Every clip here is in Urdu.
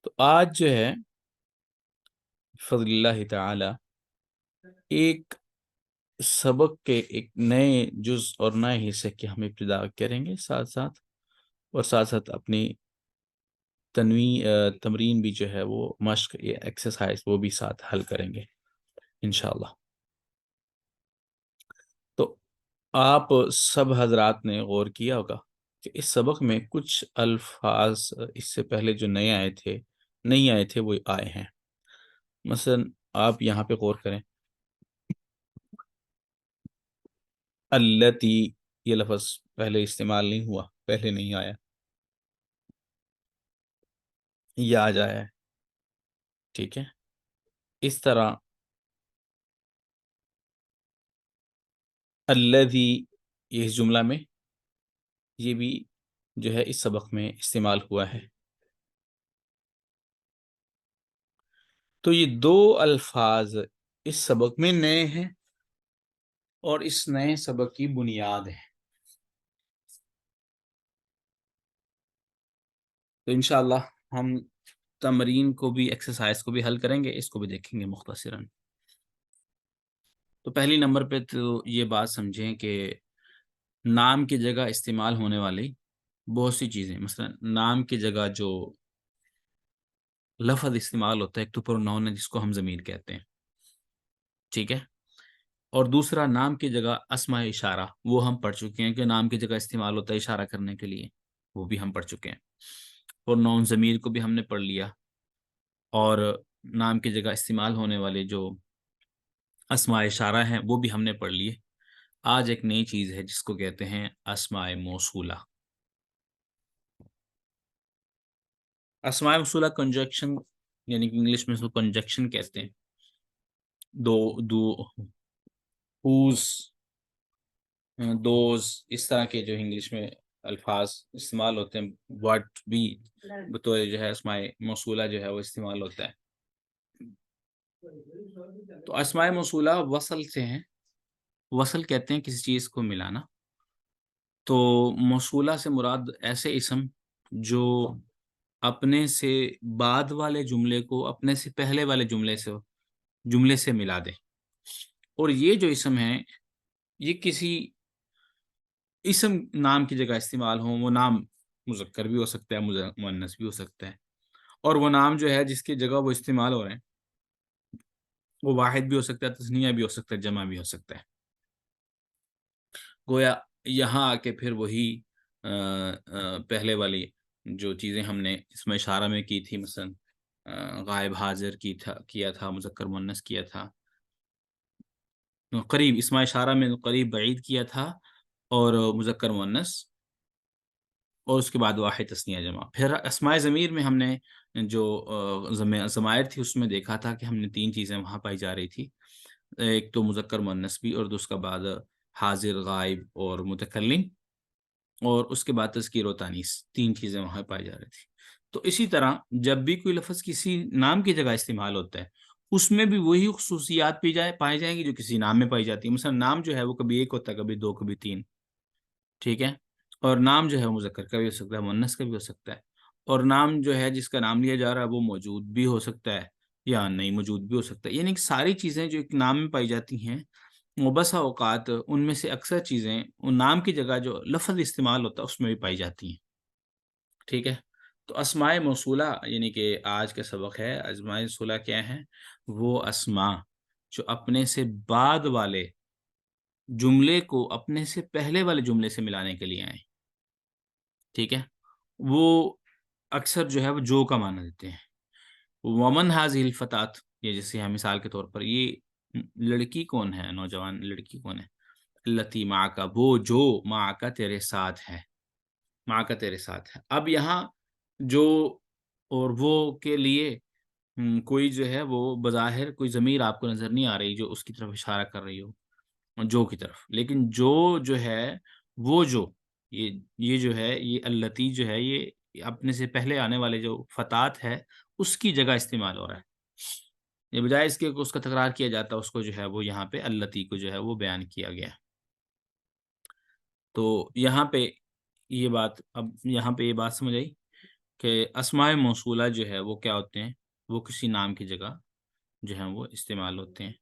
تو آج جو ہے فضل اللہ تعالی ایک سبق کے ایک نئے جز اور نئے حصے کی ہم ابتدا کریں گے، ساتھ ساتھ اور ساتھ ساتھ اپنی تمرین بھی جو ہے وہ مشق یا ایکسرسائز وہ بھی ساتھ حل کریں گے انشاءاللہ۔ تو آپ سب حضرات نے غور کیا ہوگا کہ اس سبق میں کچھ الفاظ اس سے پہلے جو نہیں آئے تھے وہ آئے ہیں۔ مثلا آپ یہاں پہ غور کریں، التی، یہ لفظ پہلے استعمال نہیں ہوا، پہلے نہیں آیا، یہ آ جایا ہے، ٹھیک ہے۔ اس طرح الذی، یہ اس جملہ میں یہ بھی جو ہے اس سبق میں استعمال ہوا ہے۔ تو یہ دو الفاظ اس سبق میں نئے ہیں اور اس نئے سبق کی بنیاد ہے۔ تو انشاءاللہ ہم تمرین کو بھی، ایکسرسائز کو بھی حل کریں گے، اس کو بھی دیکھیں گے مختصراً۔ تو پہلی نمبر پہ تو یہ بات سمجھیں کہ نام کی جگہ استعمال ہونے والی بہت سی چیزیں، مثلا نام کی جگہ جو لفظ استعمال ہوتا ہے، ایک تو پروناؤن ہے جس کو ہم ضمیر کہتے ہیں، ٹھیک ہے، اور دوسرا نام کی جگہ اسماء اشارہ، وہ ہم پڑھ چکے ہیں کہ نام کی جگہ استعمال ہوتا ہے اشارہ کرنے کے لیے، وہ بھی ہم پڑھ چکے ہیں، اور نون ضمیر کو بھی ہم نے پڑھ لیا، اور نام کی جگہ استعمال ہونے والے جو اسماء اشارہ ہیں وہ بھی ہم نے پڑھ لیے۔ آج ایک نئی چیز ہے جس کو کہتے ہیں اسماء موصولہ۔ اسماء موصولہ کنجکشن، یعنی کہ انگلش میں اس کو کنجکشن کہتے ہیں۔ دو ہوز، دوز، اس طرح کے جو انگلش میں الفاظ استعمال ہوتے ہیں، واٹ بھی بطور جو ہے اسماء موصولہ جو ہے وہ استعمال ہوتا ہے۔ تو اسماء موصولہ وصل سے ہیں، وصل کہتے ہیں کسی چیز کو ملانا۔ تو موصولہ سے مراد ایسے اسم جو اپنے سے بعد والے جملے کو اپنے سے پہلے والے جملے سے ملا دے، اور یہ جو اسم ہیں یہ کسی اسم نام کی جگہ استعمال ہوں، وہ نام مذکر بھی ہو سکتا ہے، مؤنث بھی ہو سکتا ہے، اور وہ نام جو ہے جس کی جگہ وہ استعمال ہو رہے ہیں وہ واحد بھی ہو سکتا ہے، تثنیہ بھی ہو سکتا ہے، جمع بھی ہو سکتا ہے۔ گویا یہاں آ کے پھر وہی پہلے والی جو چیزیں ہم نے اس میں اشارہ میں کی تھی، مثلا غائب حاضر کیا تھا، مذکر مؤنث کیا تھا، قریب اسم اشارہ میں قریب بعید کیا تھا، اور مذکر مؤنث، اور اس کے بعد واحد تثنیہ جمع۔ پھر اسماء ضمیر میں ہم نے جو ضمائر تھی اس میں دیکھا تھا کہ ہم نے تین چیزیں وہاں پائی جا رہی تھی، ایک تو مذکر مؤنث بھی، اور دوسرا بعد حاضر، غائب اور متکلم، اور اس کے بعد تذکیر و تانیث، تین چیزیں وہاں پائی جا رہی تھی۔ تو اسی طرح جب بھی کوئی لفظ کسی نام کی جگہ استعمال ہوتا ہے اس میں بھی وہی خصوصیات پائی جائیں گی جو کسی نام میں پائی جاتی ہے۔ مثلا نام جو ہے وہ کبھی ایک ہوتا ہے، کبھی دو، کبھی تین، ٹھیک ہے، اور نام جو ہے مذکر کا بھی ہو سکتا ہے، مؤنث کا بھی ہو سکتا ہے، اور نام جو ہے جس کا نام لیا جا رہا ہے وہ موجود بھی ہو سکتا ہے یا نہیں موجود بھی ہو سکتا ہے۔ یعنی کہ ساری چیزیں جو ایک نام میں پائی جاتی ہیں، وہ بسا اوقات ان میں سے اکثر چیزیں ان نام کی جگہ جو لفظ استعمال ہوتا ہے اس میں بھی پائی جاتی ہیں، ٹھیک ہے۔ تو اسماء موصولہ یعنی کہ آج کا سبق ہے اسماء موصولہ کیا ہیں؟ وہ اسماء جو اپنے سے بعد والے جملے کو اپنے سے پہلے والے جملے سے ملانے کے لیے آئیں، ٹھیک ہے۔ وہ اکثر جو ہے وہ جو کا معنی دیتے ہیں۔ ومن حاضی الفتات، یہ جیسے ہم مثال کے طور پر، یہ لڑکی کون ہے، نوجوان لڑکی کون ہے؟ التی ماں کا، وہ جو ماں کا تیرے ساتھ ہے، ماں کا تیرے ساتھ ہے۔ اب یہاں جو اور وہ کے لیے کوئی جو ہے وہ بظاہر کوئی ضمیر آپ کو نظر نہیں آ رہی جو اس کی طرف اشارہ کر رہی ہو، جو کی طرف، لیکن جو ہے وہ جو یہ جو ہے یہ التی جو ہے یہ اپنے سے پہلے آنے والے جو فتات ہے اس کی جگہ استعمال ہو رہا ہے، یہ بجائے اس کے اس کا تکرار کیا جاتا ہے، اس کو جو ہے وہ یہاں پہ التی کو جو ہے وہ بیان کیا گیا۔ تو یہاں پہ یہ بات، اب یہاں پہ یہ بات سمجھ آئی کہ اسماء موصولہ جو ہے وہ کیا ہوتے ہیں، وہ کسی نام کی جگہ جو ہیں وہ استعمال ہوتے ہیں،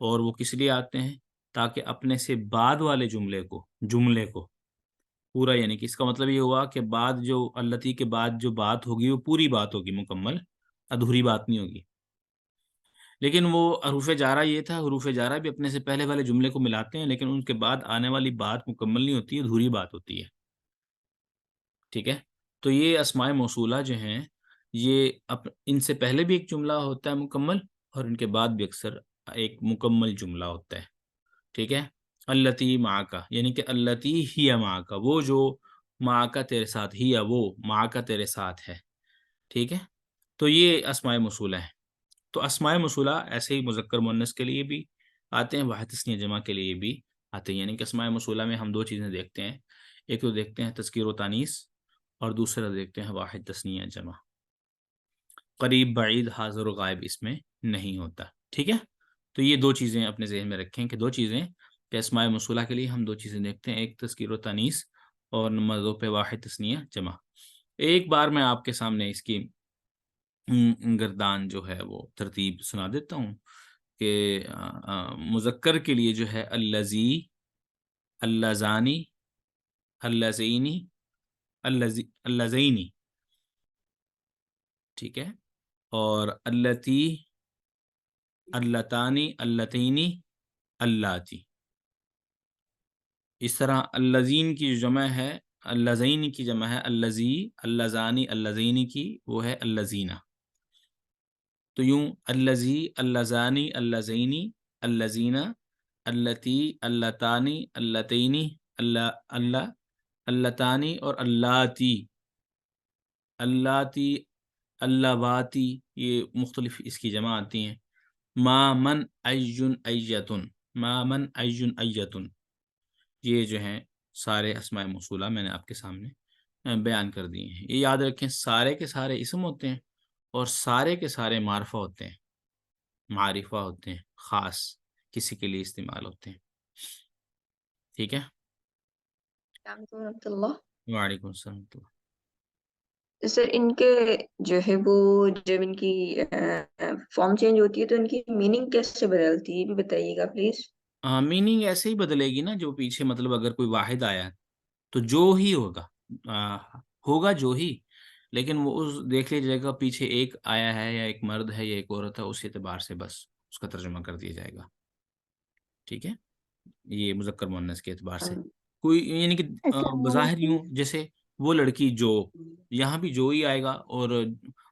اور وہ کس لیے آتے ہیں، تاکہ اپنے سے بعد والے جملے کو پورا، یعنی کہ اس کا مطلب یہ ہوا کہ بعد جو التی کے بعد جو بات ہوگی وہ پوری بات ہوگی، مکمل، ادھوری بات نہیں ہوگی۔ لیکن وہ حروف جارہ یہ تھا، حروف جارہ بھی اپنے سے پہلے والے جملے کو ملاتے ہیں، لیکن ان کے بعد آنے والی بات مکمل نہیں ہوتی ہے، ادھوری بات ہوتی ہے، ٹھیک ہے۔ تو یہ اسماء موصولہ جو ہیں یہ ان سے پہلے بھی ایک جملہ ہوتا ہے مکمل، اور ان کے بعد بھی اکثر ایک مکمل جملہ ہوتا ہے، ٹھیک ہے۔ التی معاکا، یعنی کہ التی ہی معاکا، وہ جو معاکا تیرے ساتھ، ہی وہ معاکا تیرے ساتھ ہے، ٹھیک ہے۔ تو یہ اسماء موصولہ ہیں۔ تو اسماء موصولہ ایسے ہی مذکر مؤنث کے لیے بھی آتے ہیں، واحد تثنیہ جمع کے لیے بھی آتے ہیں، یعنی کہ اسماء موصولہ میں ہم دو چیزیں دیکھتے ہیں، ایک تو دیکھتے ہیں تذکیر و تانیث، اور دوسرا دیکھتے ہیں واحد تثنیہ جمع۔ قریب، بعید، حاضر و غائب اس میں نہیں ہوتا، ٹھیک ہے۔ تو یہ دو چیزیں اپنے ذہن میں رکھیں کہ دو چیزیں کہ اسماء موصولہ کے لیے ہم دو چیزیں دیکھتے ہیں، ایک تذکیر و تانیث، اور نمبر دو پہ واحد تثنیہ جمع۔ ایک بار میں آپ کے سامنے اس کی گردان جو ہے وہ ترتیب سنا دیتا ہوں کہ مذکر کے لیے جو ہے اللذی، اللذانی، اللذینی، اللذینی، ٹھیک ہے، اور اللتی، اللتانی، اللتینی، اللاتی۔ اس طرح اللذین کی جو جمع ہے، اللذین کی جمع ہے اللذی، اللذانی، اللذینی کی وہ ہے اللذینہ۔ تو یوں اللذی، اللذانی، اللذینی، اللذینہ، اللتی، اللتانی، اللتینی، اللتانی، اور اللاتی، اللاتی، اللواتی، یہ مختلف اس کی جمع آتی ہیں۔ ما من ایجن ایتن، ما من ایجن ایتن، یہ جو ہیں سارے اسماء موصولہ میں نے آپ کے سامنے بیان کر دیے ہیں۔ یہ یاد رکھیں سارے کے سارے اسم ہوتے ہیں، اور سارے کے سارے معرفہ ہوتے ہیں، معرفہ ہوتے ہیں، خاص کسی کے لیے استعمال ہوتے ہیں، ٹھیک ہے۔ السلام علیکم ورحمۃ اللہ۔ وعلیکم السلام تو سر ان کے جو ہے وہ جب ان کی فارم چینج ہوتی ہے تو ان کی میننگ کیسے بدلتی ہے، یہ بھی بتائیے گا پلیز۔ میننگ ایسے ہی بدلے گی نا، جو پیچھے مطلب اگر کوئی واحد آیا تو جو ہی ہوگا، آ، ہوگا جو ہی، لیکن وہ اس دیکھ لیجیے گا پیچھے ایک آیا ہے یا ایک مرد ہے یا ایک عورت ہے، اس اعتبار سے بس اس کا ترجمہ کر دیا جائے گا، ٹھیک ہے۔ یہ مذکر مؤنث کے اعتبار سے کوئی، یعنی کہ السلام بظاہر علیکم۔ یوں جیسے وہ لڑکی جو، یہاں بھی جو ہی آئے گا، اور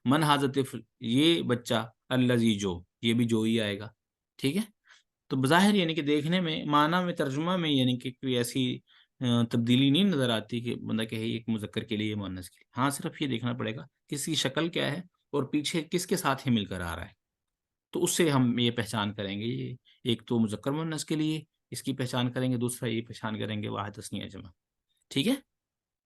من حاضر طفل، یہ بچہ الذی جو، یہ بھی جو ہی آئے گا، ٹھیک ہے۔ تو بظاہر یعنی کہ دیکھنے میں، معنی میں، ترجمہ میں یعنی کہ کوئی ایسی تبدیلی نہیں نظر آتی کہ بندہ کہے ایک مذکر کے لیے مؤنث کے لیے، ہاں صرف یہ دیکھنا پڑے گا کس کی شکل کیا ہے اور پیچھے کس کے ساتھ ہی مل کر آ رہا ہے، تو اس سے ہم یہ پہچان کریں گے، یہ ایک تو مذکر مؤنث کے لیے اس کی پہچان کریں گے، دوسرا یہ پہچان کریں گے واحد تثنیہ جمع، ٹھیک ہے۔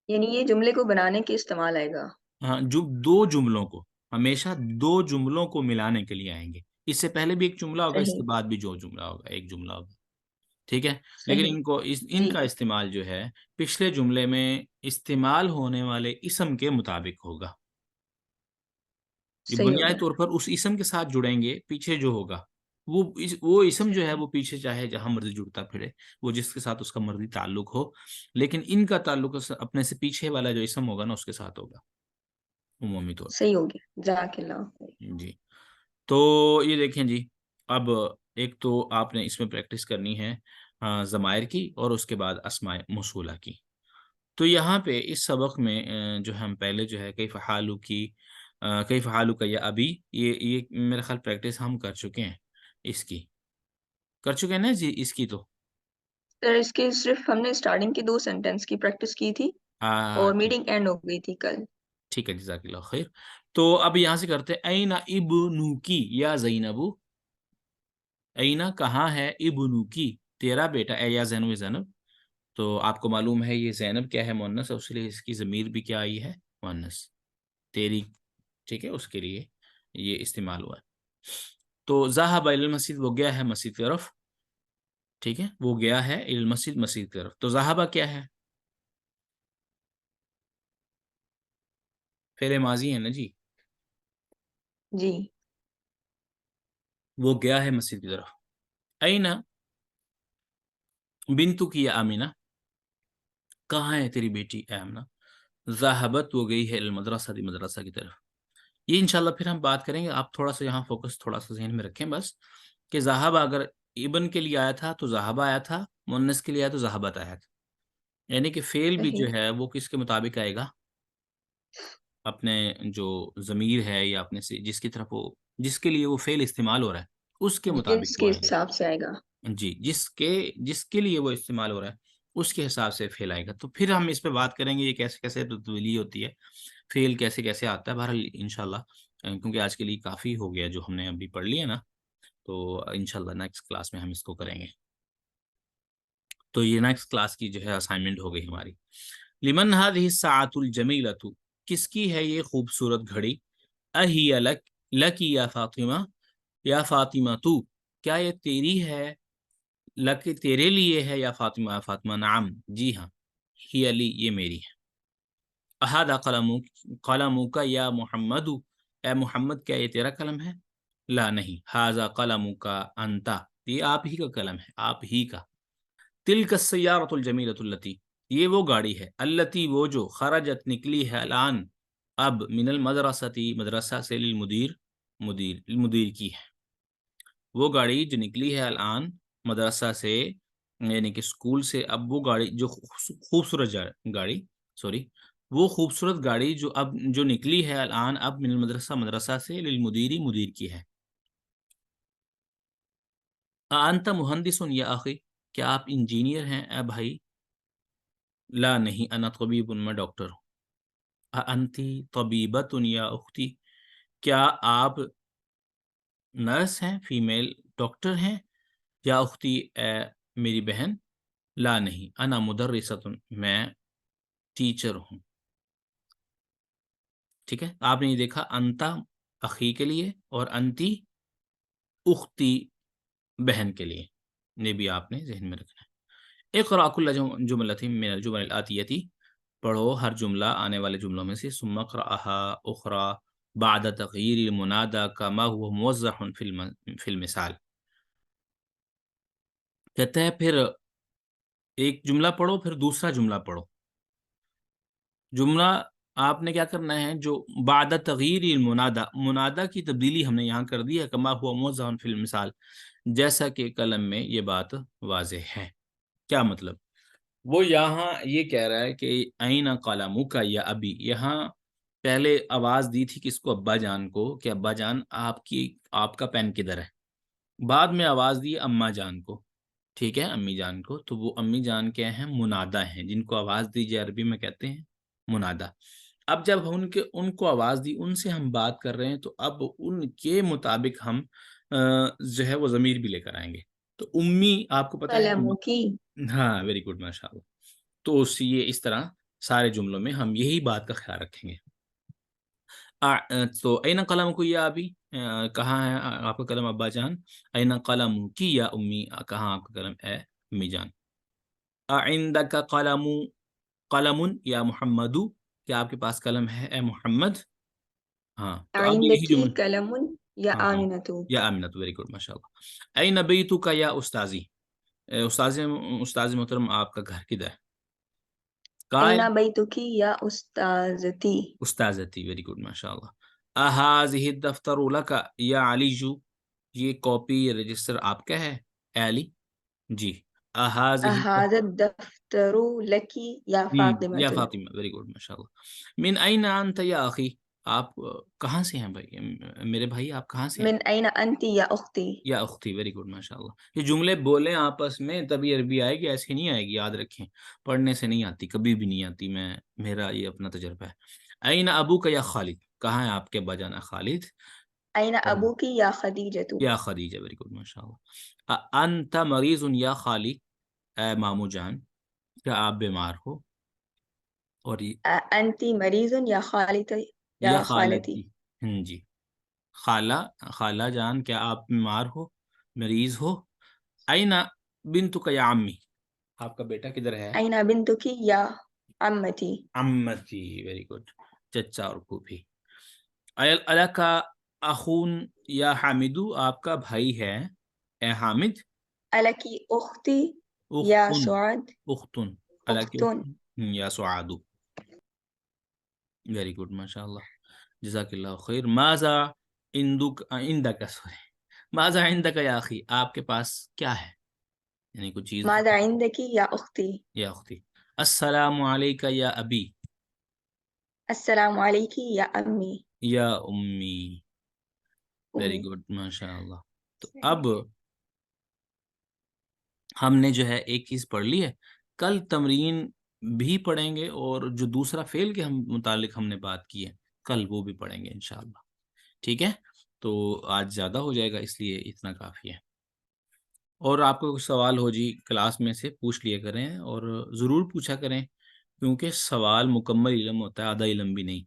یعنی یہ جملے کو بنانے کے استعمال آئے گا۔ ہاں، جو دو جملوں کو، ہمیشہ دو جملوں کو ملانے کے لیے آئیں گے، اس سے پہلے بھی ایک جملہ ہوگا، اس صحیح کے بعد بھی جو جملہ ہوگا ایک جملہ ہوگا، ٹھیک ہے۔ لیکن صحیح ان جی، کا استعمال جو ہے پچھلے جملے میں استعمال ہونے والے اسم کے مطابق ہوگا، یہ صحیح ہو بنیادی گیا، طور پر اس اسم کے ساتھ جڑیں گے، پیچھے جو ہوگا وہ اسم جو ہے وہ پیچھے چاہے جہاں مرضی جڑتا پھرے، وہ جس کے ساتھ اس کا مرضی تعلق ہو، لیکن ان کا تعلق اپنے سے پیچھے والا جو اسم ہوگا نا اس کے ساتھ ہوگا عمومی طور صحیح ہو گیا، جزاک اللہ۔ پہ، جی۔ تو یہ دیکھیں جی، اب ایک تو آپ نے اس میں پریکٹس کرنی ہے ضمائر کی، اور اس کے بعد اسماء موصولہ کی۔ تو یہاں پہ اس سبق میں جو ہم پہلے جو ہے کیف حالو کی، کیف حالو کا یا ابھی، یہ میرا خیال پریکٹس ہم کر چکے ہیں، اس کی کر چکے ہیں نا جی، اس کی تو سر اس کی صرف ہم نے اسٹارٹنگ کی 2 سینٹینس کی پریکٹس کی تھی اور ٹھیک، میٹنگ اینڈ ہو گئی تھی کل۔ ٹھیک ہے، جزاک اللہ خیر۔ تو اب یہاں سے کرتے ہیں اینا ابنو کی یا زینبو، اینا کہاں ہے، ابنو کی تیرا بیٹا، اے یا زینب، زینب، تو آپ کو معلوم ہے یہ زینب کیا ہے، مؤنث ہے، اس لیے اس کی ضمیر بھی کیا آئی ہے، مؤنث، تیری، ٹھیک ہے، اس کے لیے یہ استعمال ہوا ہے۔ تو ذهب الی المسجد، وہ گیا ہے مسجد کی طرف، ٹھیک ہے، وہ گیا ہے الی المسجد، مسجد کی طرف۔ تو ذهب کیا ہے، فعل ماضی ہے نا جی. جی. وہ گیا ہے مسجد کی طرف. اینا بنتو کی یا آمینہ، کہاں ہے تیری بیٹی اے آمنہ. ذہبت، وہ گئی ہے المدرسہ، دی مدرسہ کی طرف. یہ انشاءاللہ پھر ہم بات کریں گے. آپ تھوڑا سا یہاں فوکس تھوڑا سا ذہن میں رکھیں بس، کہ ذہب اگر ابن کے لیے آیا تھا تو ذہب آیا تھا، مؤنث کے لیے آیا تو ذہبت آیا تھا. یعنی کہ فعل بھی جو صحیح. ہے وہ کس کے مطابق آئے گا؟ اپنے جو ضمیر ہے یا اپنے سے جس کی طرف وہ، جس کے لیے وہ فعل استعمال ہو رہا ہے اس کے جنس مطابق وہ کے آئے گا. حساب سے آئے گا. جی، جس کے لیے وہ استعمال ہو رہا ہے اس کے حساب سے فعل آئے گا. تو پھر ہم اس پہ بات کریں گے یہ کیسے کیسے تبدیلی ہوتی ہے، فعل کیسے کیسے آتا ہے. بہرحال انشاءاللہ کیونکہ آج کے لیے کافی ہو گیا جو ہم نے ابھی پڑھ لیا نا، تو انشاءاللہ نیکسٹ کلاس میں ہم اس کو کریں گے. تو یہ نیکسٹ کلاس کی جو ہے اسائنمنٹ ہو گئی ہماری. لمن هذه الساعة الجمیلۃ، کس کی ہے یہ خوبصورت گھڑی. اہی لک، لکی یا فاطمہ، یا فاطمہ تو، کیا یہ تیری ہے، لک تیرے لیے ہے، یا فاطمہ فاطمہ، نعم جی ہاں، ہی علی یہ میری ہے. احد قلم، قلم کا یا محمد، اے محمد کیا یہ تیرا قلم ہے. لا نہیں، حاذا قلم کا انتا، یہ آپ ہی کا قلم ہے، آپ ہی کا. تلک السیارۃ الجمیلۃ التی، یہ وہ گاڑی ہے، التی وہ جو، خرجت نکلی ہے، الان اب، من المدرستی مدرسہ سے، للمدیر مدیر کی ہے. وہ گاڑی جو نکلی ہے الان مدرسہ سے، یعنی کہ اسکول سے، اب وہ گاڑی جو خوبصورت گاڑی، سوری، وہ خوبصورت گاڑی جو نکلی ہے الان اب، من المدرسہ مدرسہ سے، للمدیری مدیر کی ہے. انت مہندس یا اخی، کیا آپ انجینئر ہیں اے بھائی. لا نہیں، انا طبیب، میں ڈاکٹر ہوں. انتی طبیبۃ یا اختی، کیا آپ نرس ہیں، فیمیل ڈاکٹر ہیں، یا اختی اے میری بہن. لا نہیں، انا مدرسۃ، میں ٹیچر ہوں. ٹھیک ہے، آپ نے یہ دیکھا انتا اخی کے لیے اور انتی اختی بہن کے لیے، یہ بھی آپ نے ذہن میں رکھنا ہے. اقرأ کل جملۃ من الجمل الآتیۃ، پڑھو ہر جملہ آنے والے جملوں میں سے، ثم اقرأها اخرى بعد تغییر المنادى كما هو موضح في المثال. کہتے ہیں پھر ایک جملہ پڑھو پھر دوسرا جملہ پڑھو. جملہ آپ نے کیا کرنا ہے، جو بعد تغییر المنادى، منادى کی تبدیلی ہم نے یہاں کر دی ہے، كما هو موضح في المثال، جیسا کہ قلم میں یہ بات واضح ہے. کیا مطلب؟ وہ یہاں یہ کہہ رہا ہے کہ این قلمک یا ابی، یہاں پہلے آواز دی تھی کس کو، ابا جان کو، کہ ابا جان آپ کا پین کدھر ہے. بعد میں آواز دی اماں جان کو، ٹھیک ہے، امی جان کو. تو وہ امی جان کیا ہیں، منادا ہیں، جن کو آواز دی جائے عربی میں کہتے ہیں منادا. اب جب ان کو آواز دی، ان سے ہم بات کر رہے ہیں، تو اب ان کے مطابق ہم جو ہے وہ ضمیر بھی لے کر آئیں گے. تو امی آپ کو پتہ ہے، قلم کی. ہاں ویری گڈ ماشاء اللہ. تو یہ اس طرح سارے جملوں میں ہم یہی بات کا خیال رکھیں گے. تو این قلم کو یا ابھی، کہاں ہے آپ کا قلم ابا جان. این قلم کی یا امی، کہاں آپ کا قلم اے امی جان. عندک قلم، قلم یا محمد، کیا آپ کے پاس قلم ہے اے محمد. ہاں تو اب یہی عندکی جملہ، قلم یا ہاں ہاں، آمنۃ. یا آمنۃ، ویری گڈ ماشاء اللہ. این بیتک یا استاذی، استاذ محترم آپ کا گھر کدھر ہے. کہاں این ہے، بیتکی یا استاذتی. استاذتی، ویری گڈ ماشاء اللہ. اہذہ الدفتر لک یا علی جو، یہ کاپی رجسٹر آپ کا ہے اے علی. جی. اہذہ اہذا الدفتر لکی یا یا فاطمۃ. فاطمہ، ویری گڈ ماشاء اللہ. من این انت یا اخی، آپ کہاں سے ہیں بھائی، میرے بھائی آپ کہاں سے ہیں. من این انت یا اختی. یا اختی، ویری گڈ ماشاء اللہ. یہ جملے بولیں آپس میں تبھی عربی آئے گی، ایسے نہیں آئے گی، یاد رکھیں. پڑھنے سے نہیں آتی، کبھی بھی نہیں آتی، میرا یہ اپنا تجربہ ہے. این ابوک یا خالد، کہاں ہے آپ کے ابا جان خالد. این ابوکی یا خدیجۃ. یا خدیجہ، ویری گڈ ماشاء اللہ. انت مریض یا خالی، اے مامو جان کیا آپ بیمار ہو. اور انتی مریض یا خالتی یا یا خالتی. خالتی، جی، خالہ، خالہ جان کیا آپ بیمار ہو، مریض ہو. اینا بنتک یا عمی، آپ کا بیٹا کدھر ہے. این بنتکی یا عمتی. عمتی، ویری گڈ. چچا اور پھوپھی. الکا اخون یا حامدو، آپ کا بھائی ہے اے حامد. الکی اختی یا اختن، سعاد. اختن، الکی اختون. اختن یا سعادو. ویری گڈ، ماشاء اللہ، جزاک اللہ خیر. ماذا عندک، سوری، ماذا عندک یا اخی، آپ کے پاس کیا ہے، یعنی کچھ چیز ہے ماذا عندکی یا اختی. یا اختی. السلام علیکہ یا ابی، السلام علیکی یا امی. یا امی. ویری امی. گڈ، ماشاء اللہ. تو اب ہم نے جو ہے ایک چیز پڑھ لی ہے. کل تمرین بھی پڑھیں گے، اور جو دوسرا فعل کے متعلق ہم نے بات کی ہے کل وہ بھی پڑھیں گے انشاءاللہ. ٹھیک ہے، تو آج زیادہ ہو جائے گا، اس لیے اتنا کافی ہے. اور آپ کو کچھ سوال ہو جی کلاس میں سے پوچھ لیا کریں، اور ضرور پوچھا کریں، کیونکہ سوال مکمل علم ہوتا ہے، آدھا علم بھی نہیں.